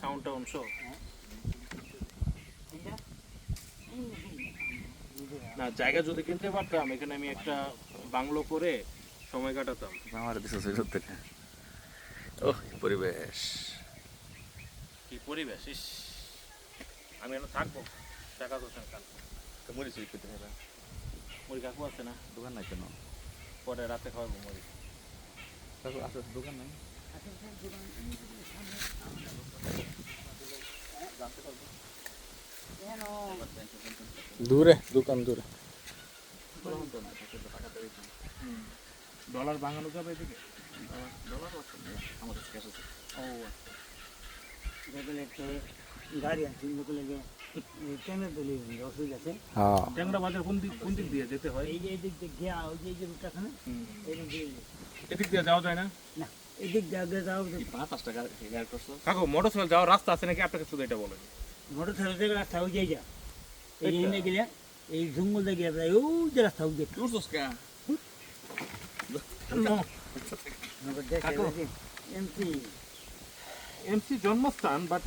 সাউন্ডটা অংশ না, জায়গা যদি কিনতে পারতাম এখানে আমি একটা বাংলো করে সময় কাটাতাম। আমার দেশে ছিল থেকে ও পরিবেশ কি পরিবেশ, ইস আমি এখন থাকবো, টাকা তো খান। তো মরি চুরি করতে হবে মুড়ি কাকু আছে না, দোকান নাই কেন পরে রাতে খাওয়াবো মুড়ি। কাকু আছে দোকান নাই দূরে দোকান দূরে। ডলার বাঙানো যাবে এদিকে? আমাদের ক্যাশ আছে ও গাড়ি আছে ট্রেনের দলি অসুবিধা আছে। হ্যাঁ ট্যাংরা বাজার কোন দিক দিয়ে যেতে হয়? এই যে এদিক দিয়ে গিয়া ওই যে রুটটাখানে এদিক দিয়ে এদিক দিয়ে যাওয়া যায় না? না এদিক দিয়ে আগে যাও 5 টাকা গাড়ি করছো কাকু মোটরসাইকেল যাওয়ার রাস্তা আছে নাকি, আপনাকে শুধু এটা বলেন। মোটর সাইকেল রাস্তা ওই যে যা এই যে এনে গেলে এই জঙ্গল দিয়ে গিয়ে ওই যে রাস্তা ওই যে টুরছস কা এমপি এমসি জন্মস্থান, বাট